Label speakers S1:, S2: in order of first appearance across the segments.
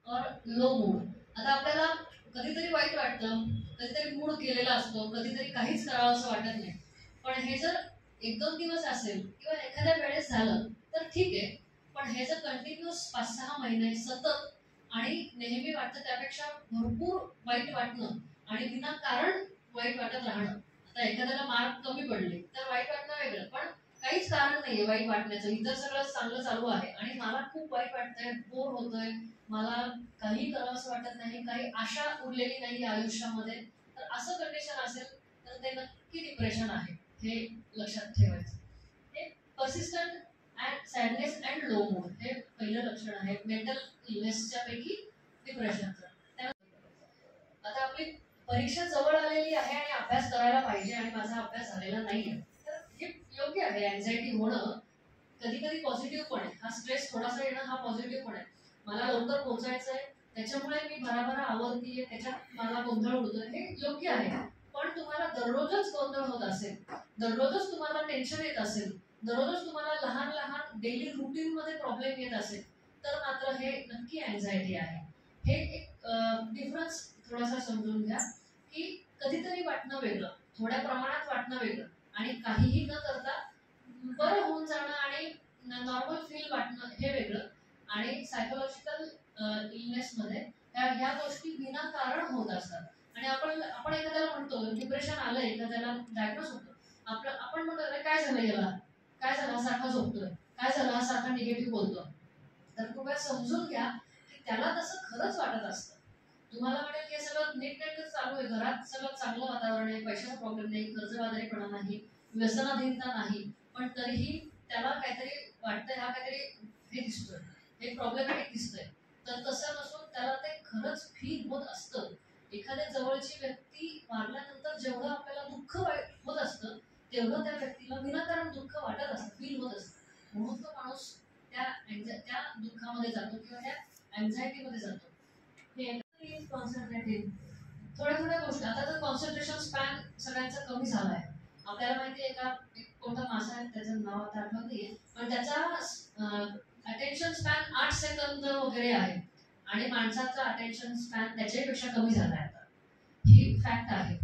S1: और low mood. आता आपल्याला कधीतरी वाईट वाटतं, कधीतरी मूड गेलेला असतो, कधीतरी काहीच करावं असं वाटत नाही. पण हे जर 1-2 दिवस असेल किंवा एखाद्या वेळेस झालं तर ठीक आहे. पण हे जर कंटिन्युअस 5-6 महिने सतत आणि नेहमी वाटतं त्यापेक्षा भरपूर वाईट वाटणं आणि विनाकारण वाईट वाटत राहणं. आता एखाद्याला मार्क कमी पडले तर वाईट वाटणं वेगळं, पण काहीच कारण नाहीये वाईट वाटण्याचं. इतर सगळं चांगलं चालू आहे आणि मला खूप वाईट वाटतंय, बोर होतोय, मला काही करावंसं वाटत नाही, काही आशा उरलेली नाही आयुष्यामध्ये. तर असं कंडिशन असेल तर ते नक्की डिप्रेशन आहे, हे लक्षात ठेवायचं. हे persistent and sadness and low mood हे पहिलं लक्षण आहे मेंटल इलनेसच्या पैकी डिप्रेशनचं. आता आपली परीक्षा जवळ आलेली आहे आणि अभ्यास करायला पाहिजे आणि माझा अभ्यास झालेला नाहीये, तर हे योग्य आहे. अँझायटी होणं कधी कधी पॉझिटिव्ह पण आहे. हा स्ट्रेस थोडासा येणं हा पॉझिटिव्ह पण आहे. मला लवकर पोहोचायचंय त्याच्यामुळे मी भराभरा आवडतीये, त्याच्यात मला गोंधळ उडतोय, हे योग्य आहे. पण तुम्हाला दररोजच गोंधळ होत असेल, दररोजच तुम्हाला टेन्शन येत असेल, दररोजच तुम्हाला लहान लहान डेली रुटीन मध्ये प्रॉब्लेम येत असेल तर मात्र हे नक्की अँझायटी आहे. हे एक डिफरन्स थोडासा समजून घ्या की कधीतरी वाटणं वेगळं, थोड्या प्रमाणात वाटणं वेगळं आणि काहीही न करता बरं होऊन जाणं आणि नॉर्मल फील वाटणं हे वेगळं. आणि सायकोलॉजिकल इलनेसमध्ये ह्या गोष्टी विनाकारण होत असतात. आणि आपण एखाद्याला म्हणतो डिप्रेशन आलं, एखाद्याला डायग्नोस होतो, आपण म्हणतो अरे काय झालं याला, काय झालं सारखा झोपतोय, काय झालं सारखा निगेटिव्ह बोलतो. तर कृपया समजून घ्या की त्याला तसं खरंच वाटत असतं. तुम्हाला वाटेल की सगळं नीटनेटकं चालू आहे, घरात सगळं चांगलं वातावरण आहे, पैशाचा प्रॉब्लेम नाही, कर्जबाजारीपणा नाही, व्यसनाधीनता नाही, पण तरीही त्याला काहीतरी वाटतंय, हा काहीतरी हे दिसतोय, हे प्रॉब्लेमॅटिक दिसतंय. तर तसं नसून त्याला ते खरंच फील होत असतं. एखाद्या जवळची व्यक्ती वारल्यानंतर जेवढं आपल्याला दुःख होत असतं तेवढं त्या व्यक्तीला विनाकारण दुःख वाटत असतं, फील होत असतं. म्हणून तो माणूस त्या दुःखामध्ये जातो किंवा त्या अँझायटीमध्ये जातो. हे कॉन्सन्ट्रेटिंग थोड्या थोड्या गोष्टी. आता तर कॉन्सन्ट्रेशन स्पॅन सगळ्यांचा कमी झाला आहे. आपल्याला माहिती आहे का, एक कोणता मासा आहे त्याचं नाव आता आठवत नाहीये, पण त्याचा अटेन्शन स्पॅन 8 सेकंद वगैरे आहे आणि माणसाचा अटेन्शन स्पॅन त्याच्यापेक्षा कमी झाला आहे आता. ही फॅक्ट आहे.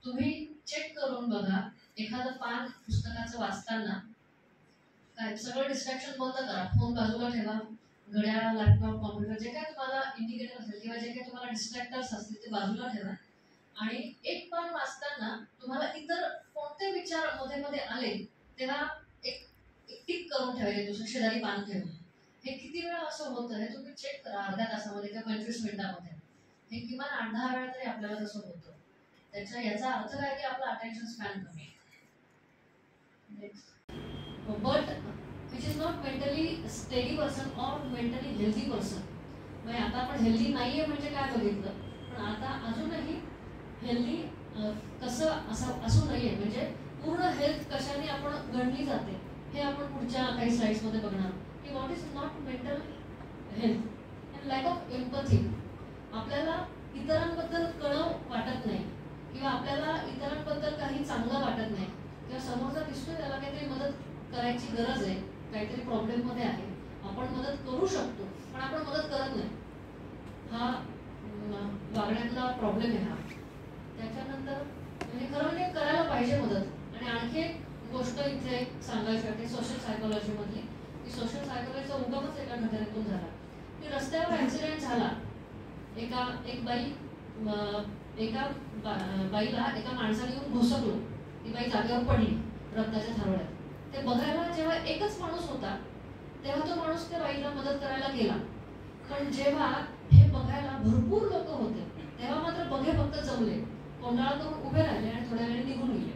S1: तुम्ही चेक करून बघा, एखादं पान पुस्तकाचं वाचताना काय सगळं डिस्ट्रॅक्शन बंद करा, फोन बाजूला ठेवा, घड्याळ, लॅपटॉप, कॉम्प्युटर जे काय तुम्हाला इंडिकेटर असेल किंवा जे काही तुम्हाला डिस्ट्रॅक्टर्स असतील ते बाजूला ठेवा. आणि एक पान वाचताना तुम्हाला इतर कोणते विचार मध्ये मध्ये आले तेव्हा एक टिक करून ठेवायचे दुसरं शेजारी पान ठेवून. हे किती वेळा असं होतं हे तुम्ही चेक करा, अर्ध्या तासामध्ये किंवा 25 मिनिटामध्ये. हे किमान 8-10 वेळा तरी आपल्याला तसं होतं. याचा अर्थ काय की आपला अटेन्शन स्पॅन कमी आहे. But which is not mentally steady person or mentally healthy person. म्हणजे आता आपण हेल्दी नाहीये म्हणजे काय बघितलं, पण आता अजूनही हेल्दी कसं असू नये, म्हणजे पूर्ण हेल्थ कशाने आपण गणली जाते हे आपण पुढच्या काही स्लाइड्समध्ये बघणार की what is not mental health and lack of empathy. आपल्याला इतरांबद्दल कळव वाटत नाही किंवा आपल्याला इतरांबद्दल काही चांगलं वाटत नाही किंवा समोरचा दिसतोय त्याला काहीतरी मदत करायची गरज आहे, काहीतरी प्रॉब्लेममध्ये आहे, आपण मदत करू शकतो पण आपण मदत करत नाही. हा वागण्यातला प्रॉब्लेम आहे हा. त्याच्यानंतर म्हणजे खरं म्हणजे करायला पाहिजे मदत. आणि आणखी एक गोष्ट इथे सांगायची वाटते सोशल सायकोलॉजीमधली, की सोशल सायकोलॉजीचा उगमच एका घटनेतून झाला की रस्त्यावर ॲक्सिडेंट झाला. एक बाईला एका माणसाने येऊन घुसकलो, ती बाई जागेवर पडली रक्ताच्या थारोळ्यात. ते बघायला जेव्हा एकच माणूस होता तेव्हा तो माणूस त्या बाईला मदत करायला गेला, पण जेव्हा हे बघायला भरपूर लोक होते तेव्हा मात्र बघे फक्त जमले, कोंडाळा करून उभे राहिले आणि थोड्या वेळाने निघून गेले.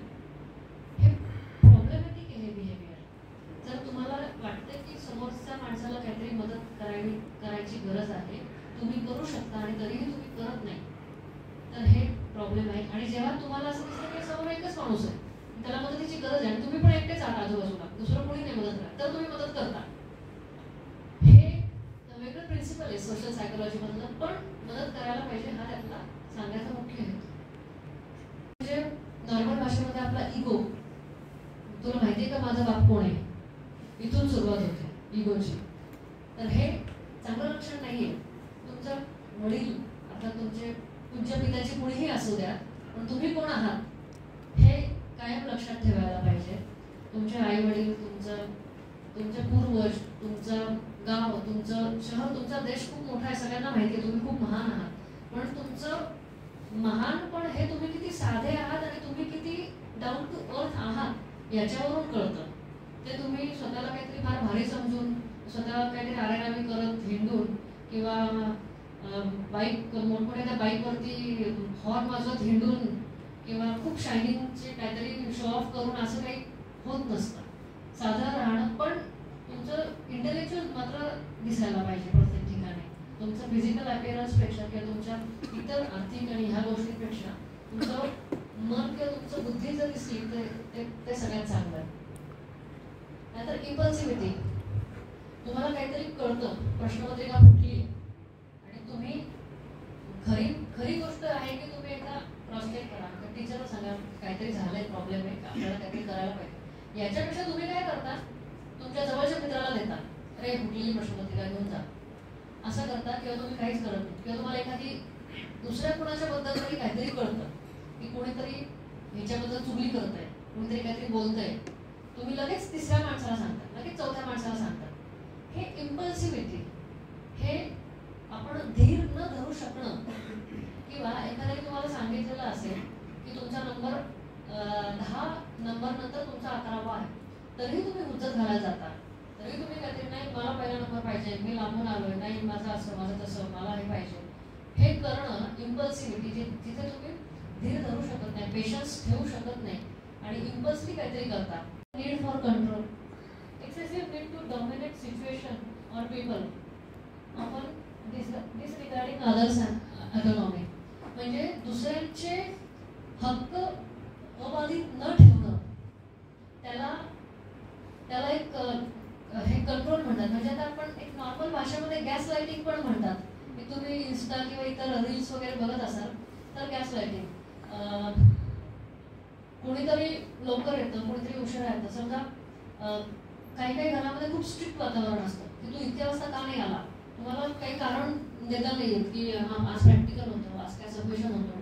S1: हे प्रॉब्लेमॅटिक आहे हे बिहेवियर. जर तुम्हाला वाटते की समोरच्या माणसाला काहीतरी मदत करायची गरज आहे, तुम्ही करू शकता आणि तरीही तुम्ही करत नाही, तर हे प्रॉब्लेम आहे. आणि जेव्हा तुम्हाला असं दिसतं की समोर एकच माणूस आहे, त्याला मदतीची गरज आहे आणि तुम्ही पण एकटेच आहात आजूबाजूला, दुसरं कोणी नाही मदत करत, तर तुम्ही मदत करता. हे वेगळं प्रिन्सिपल आहे सोशल सायकोलॉजी मधलं, पण मदत करायला पाहिजे हा त्यातला सांगायचा मुख्य हेतू. म्हणजे नॉर्मल भाषेमध्ये आपला इगो, तुला माहिती आहे का माझा बाप कोण आहे, इथून सुरुवात होते इगोची. तर हे चांगलं लक्षण नाहीये. तुमचं वडील आता तुमचे तुमच्या पित्याची कुणीही असू द्या, पण तुम्ही कोण आहात हे कायम लक्षात ठेवायला पाहिजे. तुमचे आई वडील, तुमचे पूर्वज, तुमचं गाव, तुमचं शहर, तुमचा देश खूप मोठा आहे, सगळ्यांना माहिती आहे, तुम्ही खूप महान आहात. पण तुमचं महानपण हे तुम्ही किती साधे आहात आणि तुम्ही किती डाऊन टू अर्थ आहात याच्यावरून कळतं. ते तुम्ही स्वतःला काहीतरी फार भारी समजून, स्वतः काहीतरी आरेरावी करत हिंडून किंवा बाईक मोठमोठ्या बाईकवरती हॉर्न वाजवत हिंडून किंवा खूप शायनिंगचे काहीतरी शो ऑफ करून असं काही होत नसतं. साधं राहणं, पण तुमचं इंटेलेक्च्युअल मात्र दिसायला पाहिजे प्रत्येक ठिकाणी. तुमचं फिजिकल अपीअरन्सपेक्षा किंवा तुमच्या इतर आर्थिक आणि ह्या गोष्टींपेक्षा तुमचं मन किंवा तुमचं बुद्धी जर दिसली तर ते सगळ्यात चांगलं आहे. नाहीतर इम्पल्सिव्हिटी, तुम्हाला काहीतरी कळतं, प्रश्नपत्रिका फुटली आणि तुम्ही खरी गोष्ट आहे की तुम्ही एकदा क्रॉस चेक करा, टीचरला सांगा काहीतरी झालंय, प्रॉब्लेम आहे, आपल्याला काहीतरी करायला पाहिजे. याच्यापेक्षा तुम्ही काय करता, तुमच्या जवळच्या मित्राला देता, अरे फुटलेली प्रश्नपत्रिका घेऊन जा, असं करता. किंवा तुम्ही काहीच करत नाही. किंवा तुम्हाला एखादी दुसऱ्या कुणाच्या बद्दल तरी काहीतरी कळतं की कोणीतरी ह्याच्याबद्दल चुगली करत आहे, कोणीतरी काहीतरी बोलतंय, तुम्ही लगेच तिसऱ्या माणसाला सांगता, लगेच चौथ्या माणसाला सांगता. हे इम्पल्सिव्हिटी, हे आपण धीर न धरू शकणं. किंवा एखाद्याने तुम्हाला सांगितलेलं असेल की तुमचा नंबर 10 नंबर नंतर तुमचा 11वा आहे, तरीही तुम्ही हुज्जत घालायला जाता, तरी तुम्ही काहीतरी नाही मला पहिला नंबर पाहिजे, मी लांबून आलोय, नाही माझं असं माझं तसं, मला हे पाहिजे. हे करणं इम्पल्सिव्हिटी, जिथे तुम्ही धीर धरू शकत नाही, पेशन्स ठेवू शकत नाही आणि इम्पल्सिव्हली काहीतरी करता. Need for control, excessive need to dominate situation or people, often disregarding others autonomy. म्हणजे दुसऱ्यांचे हक्क अबाधित न ठेवणं, त्याला एक हे कंट्रोल म्हणतात. म्हणजे आता आपण एक नॉर्मल भाषेमध्ये गॅस लाइटिंग पण म्हणतात. की तुम्ही इन्स्टा किंवा इतर रील्स वगैरे बघत असाल तर गॅस लाइटिंग, कोणीतरी लवकर येतं, कोणीतरी उशिरा येतं. समजा काही घरामध्ये खूप स्ट्रिक्ट वातावरण असतं की तू इतक्या वाजता का नाही आला, तुम्हाला काही कारण देता नाही येत की आज प्रॅक्टिकल होतं, आज काय सबमिशन होतं,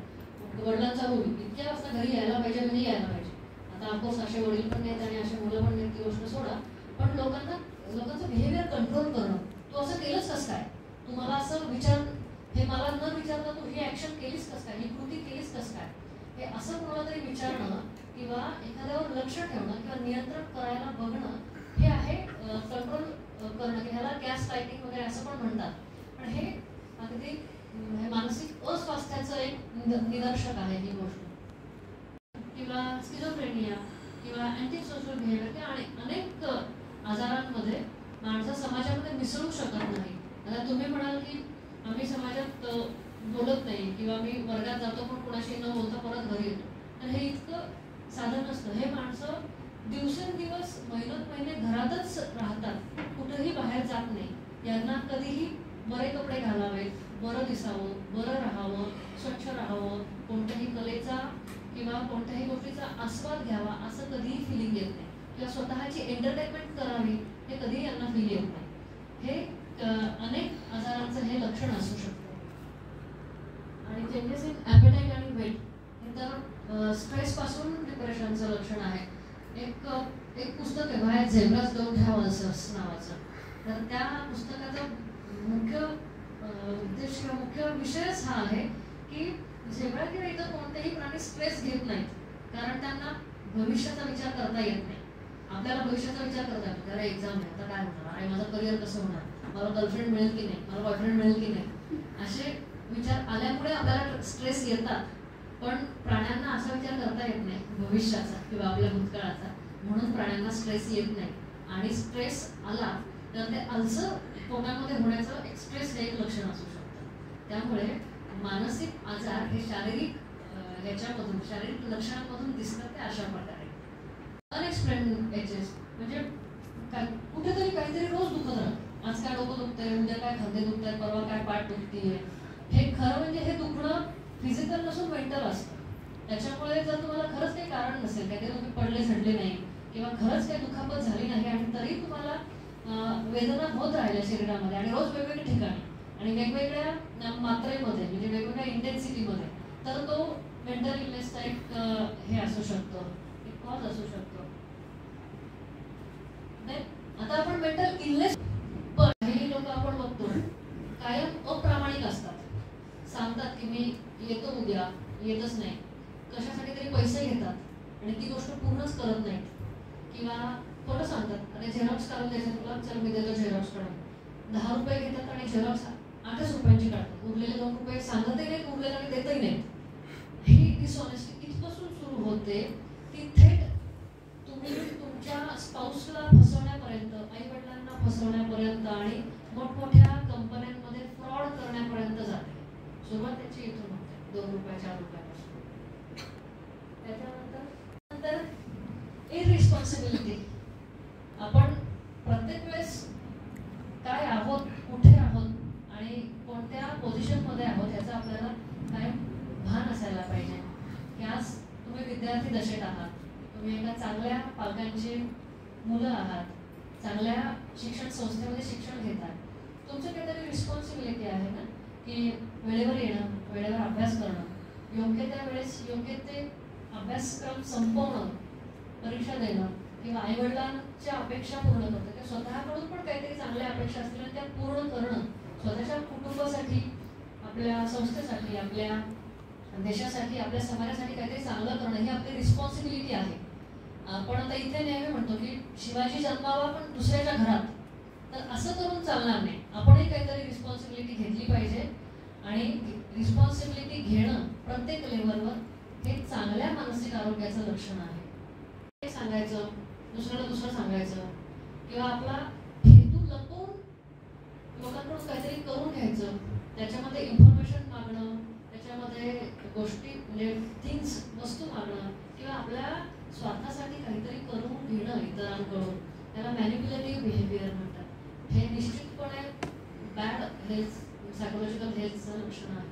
S1: वडिलांचा रूल इतक्या वाजता घरी यायला पाहिजे म्हणजे यायला पाहिजे. आता ऑफकोर्स असे वडील पण नाहीत आणि असे मुलं पण नाहीत, ती गोष्ट सोडा. पण लोकांचं बिहेवियर कंट्रोल करणं, तू असं केलंच कसं काय, तुम्हाला असं हे मला न विचारता तू ही ऍक्शन केलीस कसं काय, ही कृती केलीस कसं काय, हे असं कोणाला तरी विचारणं किंवा एखाद्यावर लक्ष ठेवणं किंवा नियंत्रण करायला बघणं, हे आहे कंट्रोल करणं. की ह्याला गॅस लाइटिंग वगैरे असं पण म्हणतात. पण हे अगदी मानसिक अस्वास्थ्याचं एक निदर्शक आहे ही गोष्ट. किंवा स्किझोफ्रेनिया किंवा अँटी सोशल बिहेवियर किंवा अनेक आजारांमध्ये माणसं समाजामध्ये मिसळू शकत नाही. आता तुम्ही म्हणाल की आम्ही समाजात बोलत नाही किंवा मी वर्गात जातो पण कुणाशी न बोलता परत घरी येतो, तर हे इतकं साधं नसतं. हे माणसं दिवसेंदिवस महिने घरातच राहतात, कुठेही बाहेर जात नाही. यांना कधीही बरे कपडे घालावेत, बरं दिसावं, बरं राहावं, स्वच्छ राहावं, कोणत्याही कलेचा किंवा कोणत्याही गोष्टीचा आस्वाद घ्यावा असं कधीही फिलिंग येत नाही. किंवा स्वतःची एंटरटेनमेंट करावी हे कधीही यांना फील येत नाही. हे अनेक आजारांचं हे लक्षण असू शकतं. आणि चेंजेस इन ॲपेटाईट आणि वेट हे तर स्ट्रेसपासून डिप्रेशनचं लक्षण आहे. एक पुस्तक आहे बाहेर, झेब्राज डोंट हॅव आन्सर्स नावाचं. तर त्या पुस्तकाचा मुख्य उद्देश किंवा मुख्य विषयच हा आहे की झेब्रा किंवा इतर कोणतेही प्राणी स्ट्रेस घेत नाहीत, कारण त्यांना भविष्याचा विचार करता येत नाही. आपल्याला भविष्याचा विचार करता येतो, अरे एक्झाम आहे, आता काय होणार, अरे माझं करिअर कसं होणार, मला गर्लफ्रेंड मिळेल की नाही, मला बॉयफ्रेंड मिळेल की नाही, असे विचार आल्यामुळे आपल्याला स्ट्रेस येतात. पण प्राण्यांना असा विचार करता येत नाही भविष्याचा किंवा आपल्या भूतकाळाचा, म्हणून प्राण्यांना स्ट्रेस येत नाही. आणि स्ट्रेस आला तर ते अलसर पोटामध्ये होण्याचं एक स्ट्रेस हे एक लक्षण असू शकतं. त्यामुळे मानसिक आजार हे शारीरिक लक्षणांमधून दिसतात ते अशा प्रकारे. अनएक्सप्लेन्ड एचएस म्हणजे कुठेतरी काहीतरी रोज दुखत राहतं. आज काय डोकं दुखतंय, उद्या काय खांदे दुखताय, परवा काय पाठ दुखतीये. हे खरं म्हणजे हे दुखणं फिजिकल नसून मेंटल असतं. त्याच्यामुळे जर तुम्हाला खरंच काही कारण नसेल, काहीतरी तुम्ही पडले झडले नाही किंवा खरंच काही दुखापत झाली नाही आणि तरी तुम्हाला वेदना होत राहिल्या शरीरामध्ये आणि रोज वेगवेगळ्या ठिकाणी, आणि वेगवेगळ्या मात्रेमध्ये म्हणजे वेगवेगळ्या इंटेन्सिटीमध्ये, तर तो मेंटल इलनेसचा एक हे असू शकतो, एक कॉज असू शकतो. आता आपण मेंटल इलनेस, पण काही लोक आपण बघतो कायम अप्रामाणिक असतात. सांगतात की मी येतो उद्या, येतच नाही, कशासाठी तरी पैसे घेतात आणि ती गोष्ट पूर्णच करत नाहीत. किंवा थोडं सांगतात अरे झेरॉक्स काढून द्यायचं तुला, चल मी देतो झेरॉक्स काढून. 10 रुपये घेतात आणि झेरॉक्स 8च रुपयांची काढतात. उरलेले 2 रुपये सांगतही नाहीत, उरलेले आणि देतही नाहीत. ही डिसऑनेस्टी कितपासून सुरू होते? ती थेट तुम्ही तुमच्या स्पाऊसला फसवण्यापर्यंत, आई वडिलांना फसवण्यापर्यंत आणि मोठमोठ्या कंपन्यांमध्ये फ्रॉड करण्यापर्यंत जाते. सुरुवात त्याची इथून होते 2 रुपये 4 रुपयापासून. त्याच्यानंतर इररिस्पॉन्सिबिलिटी. आपण प्रत्येक वेळेस काय आहोत, कुठे आहोत आणि कोणत्या पोझिशनमध्ये आहोत याचा आपल्याला काय भान असायला पाहिजे. की आज तुम्ही विद्यार्थी दशेत आहात, तुम्ही एका चांगल्या पालकांची मुलं आहात, चांगल्या शिक्षण संस्थेमध्ये शिक्षण घेतात. तुमचं काहीतरी रिस्पॉन्सिबिलिटी आहे ना, की वेळेवर येणं, वेळेवर अभ्यास करणं, योग्य त्या वेळेस योग्य ते अभ्यासक्रम संपवणं, परीक्षा देणं, किंवा आईवडिलांच्या अपेक्षा पूर्ण करणं, किंवा स्वतःकडून पण काहीतरी चांगल्या अपेक्षा असतील आणि त्या पूर्ण करणं. स्वतःच्या कुटुंबासाठी, आपल्या संस्थेसाठी, आपल्या देशासाठी, आपल्या समाजासाठी काहीतरी चांगलं करणं ही आपली रिस्पॉन्सिबिलिटी आहे. पण आता इथे नेहमी म्हणतो की शिवाजी जन्मावा पण दुसऱ्याच्या घरात, तर असं करून चालणार नाही. आपणही काहीतरी रिस्पॉन्सिबिलिटी घेतली पाहिजे आणि रिस्पॉन्सिबिलिटी घेणं प्रत्येक लेवलवर हे चांगल्या मानसिक आरोग्याचं लक्षण आहे. हे सांगायचं, दुसऱ्याला दुसरं सांगायचं, किंवा आपला हेतू लपवून लोकांकडून काहीतरी करून घ्यायचं, त्याच्यामध्ये इन्फॉर्मेशन मागणं, त्याच्यामध्ये गोष्टी म्हणजे थिंग्स, वस्तू मागणं, किंवा आपल्या स्वार्थासाठी काहीतरी करून घेणं इतरांकडून, त्याला मॅनिप्युलेटिव्ह बिहेवियर म्हणतात. हे निश्चितपणे बॅड हेल्थ, सायकोलॉजिकल हेल्थचं लक्षण आहे.